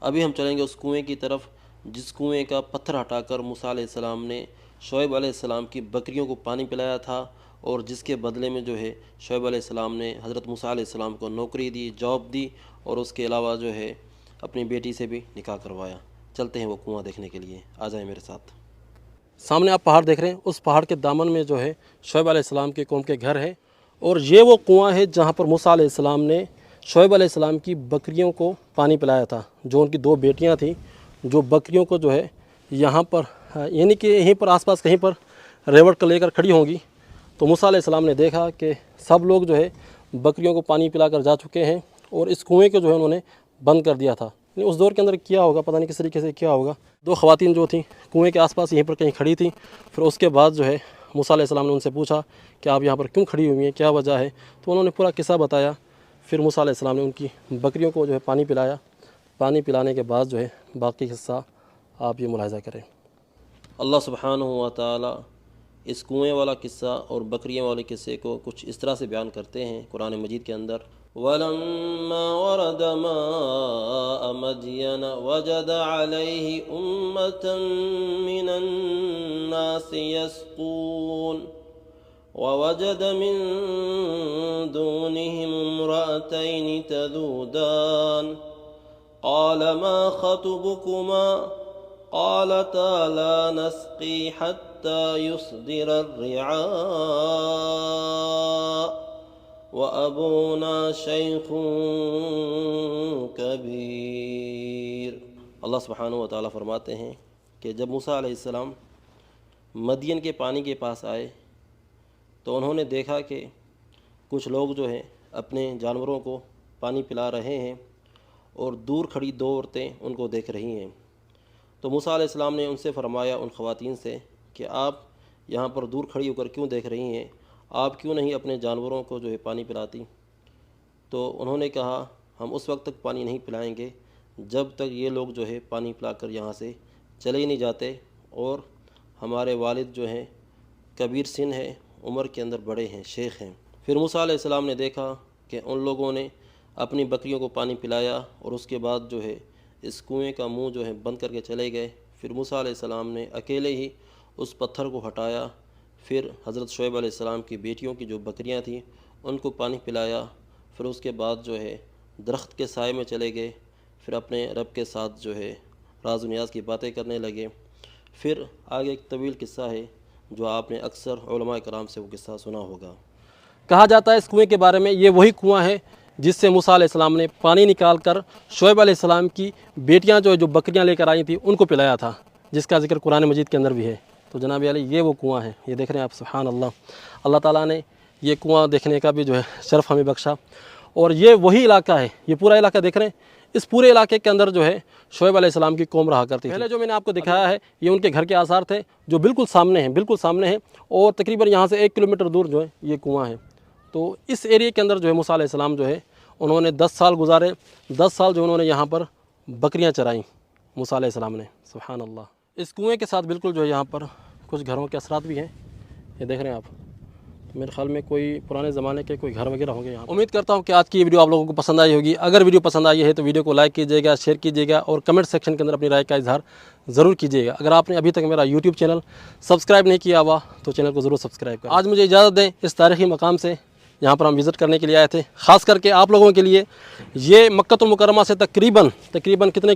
ابھی ہم چلیں گے اس کنویں کی طرف جس کنویں کا پتھر ہٹا کر موسیٰ علیہ السلام نے شعیب علیہ السلام کی بکریوں کو پانی پلایا تھا، اور جس کے بدلے میں جو ہے شعیب علیہ السلام نے حضرت موسیٰ علیہ السلام کو نوکری دی، جاب دی، اور اس کے علاوہ جو ہے اپنی بیٹی سے بھی نکاح کروایا۔ چلتے ہیں وہ کنواں دیکھنے کے لیے، آ جائیں میرے ساتھ۔ سامنے آپ پہاڑ دیکھ رہے ہیں، اس پہاڑ کے دامن میں جو ہے شعیب علیہ السلام کے قوم کے گھر ہے، اور یہ وہ کنواں ہے جہاں پر موسیٰ علیہ السلام نے شعیب علیہ السلام کی بکریوں کو پانی پلایا تھا، جو ان کی 2 بیٹیاں تھیں، جو بکریوں کو جو ہے یہاں پر یعنی کہ یہیں پر آس پاس کہیں پر ریوٹ کو لے کر کھڑی ہوں گی، تو موسیٰ علیہ السلام نے دیکھا کہ سب لوگ جو ہے بکریوں کو پانی پلا کر جا چکے ہیں، اور اس کنویں کو جو ہے انہوں نے بند کر دیا تھا۔ اس دور کے اندر کیا ہوگا پتہ نہیں کس طریقے سے کیا ہوگا۔ 2 خواتین جو تھیں کنویں کے آس پاس یہیں پر کہیں کھڑی تھیں، پھر اس کے بعد جو ہے موسیٰ علیہ السلام نے ان سے پوچھا کہ آپ یہاں پر کیوں کھڑی ہوئی ہیں، کیا وجہ ہے، تو انہوں نے پورا قصہ بتایا۔ پھر موسیٰ علیہ السلام نے ان کی بکریوں کو جو ہے پانی پلایا۔ پانی پلانے کے بعد جو ہے باقی قصہ آپ یہ ملاحظہ کریں۔ اللہ سبحانہ و تعالی اس کنویں والا قصہ اور بکریوں والے قصے کو کچھ اس طرح سے بیان کرتے ہیں قرآن مجید کے اندر، وَلَمَّا وَرَدَ مَاءَ مَدْيَنَ وَجَدَ عَلَيْهِ أُمَّةً مِّنَ النَّاسِ يَسْقُونَ وَوَجَدَ مِن دُونِهِمُ امْرَأَتَيْنِ تَذُودَانِ قَالَ مَا خَطْبُكُمَا قالتا لا نسقي حتى يصدر الرعاء وأبونا شيخ كبير۔ اللہ سبحانہ و تعالیٰ فرماتے ہیں کہ جب موسیٰ علیہ السلام مدین کے پانی کے پاس آئے تو انہوں نے دیکھا کہ کچھ لوگ جو ہیں اپنے جانوروں کو پانی پلا رہے ہیں، اور دور کھڑی 2 عورتیں ان کو دیکھ رہی ہیں۔ تو موسیٰ علیہ السلام نے ان سے فرمایا، ان خواتین سے، کہ آپ یہاں پر دور کھڑی ہو کر کیوں دیکھ رہی ہیں، آپ کیوں نہیں اپنے جانوروں کو جو ہے پانی پلاتی؟ تو انہوں نے کہا ہم اس وقت تک پانی نہیں پلائیں گے جب تک یہ لوگ جو ہے پانی پلا کر یہاں سے چلے ہی نہیں جاتے، اور ہمارے والد جو ہیں کبیر سن ہے، عمر کے اندر بڑے ہیں، شیخ ہیں۔ پھر موسیٰ علیہ السلام نے دیکھا کہ ان لوگوں نے اپنی بکریوں کو پانی پلایا، اور اس کے بعد جو ہے اس کنویں کا منہ جو ہے بند کر کے چلے گئے۔ پھر موسیٰ علیہ السلام نے اکیلے ہی اس پتھر کو ہٹایا، پھر حضرت شعیب علیہ السلام کی بیٹیوں کی جو بکریاں تھیں ان کو پانی پلایا، پھر اس کے بعد جو ہے درخت کے سائے میں چلے گئے، پھر اپنے رب کے ساتھ جو ہے راز و نیاز کی باتیں کرنے لگے۔ پھر آگے ایک طویل قصہ ہے جو آپ نے اکثر علماء کرام سے وہ قصہ سنا ہوگا۔ کہا جاتا ہے اس کنویں کے بارے میں یہ وہی کنواں ہے جس سے موسیٰ علیہ السلام نے پانی نکال کر شعیب علیہ السلام کی بیٹیاں جو بکریاں لے کر آئی تھیں ان کو پلایا تھا، جس کا ذکر قرآن مجید کے اندر بھی ہے۔ تو جناب علی یہ وہ کنواں ہے، یہ دیکھ رہے ہیں آپ، سبحان اللہ۔ اللہ تعالیٰ نے یہ کنواں دیکھنے کا بھی جو ہے شرف ہمیں بخشا، اور یہ وہی علاقہ ہے، یہ پورا علاقہ دیکھ رہے ہیں، اس پورے علاقے کے اندر جو ہے شعیب علیہ السلام کی قوم رہا کرتی تھی۔ پہلے جو میں نے آپ کو دکھایا ہے یہ ان کے گھر کے آثار تھے جو بالکل سامنے ہیں، بالکل سامنے ہیں، اور تقریباً یہاں سے 1 کلومیٹر دور جو ہے یہ کنواں ہے۔ تو اس ایریے کے اندر جو ہے موسیٰ علیہ السلام جو ہے انہوں نے 10 سال گزارے، 10 سال جو انہوں نے یہاں پر بکریاں چرائیں موسیٰ علیہ السلام نے، سبحان اللہ۔ اس کنویں کے ساتھ بالکل جو ہے یہاں پر کچھ گھروں کے اثرات بھی ہیں، یہ دیکھ رہے ہیں آپ۔ میرے خیال میں کوئی پرانے زمانے کے کوئی گھر وغیرہ ہوں گے یہاں۔ امید کرتا ہوں کہ آج کی یہ ویڈیو آپ لوگوں کو پسند آئی ہوگی۔ اگر ویڈیو پسند آئی ہے تو ویڈیو کو لائک کیجیے گا، شیئر کیجیے گا، اور کمنٹ سیکشن کے اندر اپنی رائے کا اظہار ضرور کیجیے گا۔ اگر آپ نے ابھی تک میرا یوٹیوب چینل سبسکرائب نہیں کیا ہوا تو چینل کو ضرور سبسکرائب کریں۔ آج مجھے اجازت دیں، اس تاریخی مقام سے یہاں پر ہم وزٹ کرنے کے لیے آئے تھے، خاص کر کے آپ لوگوں کے لیے۔ یہ مکہ المکرمہ سے تقریباً کتنے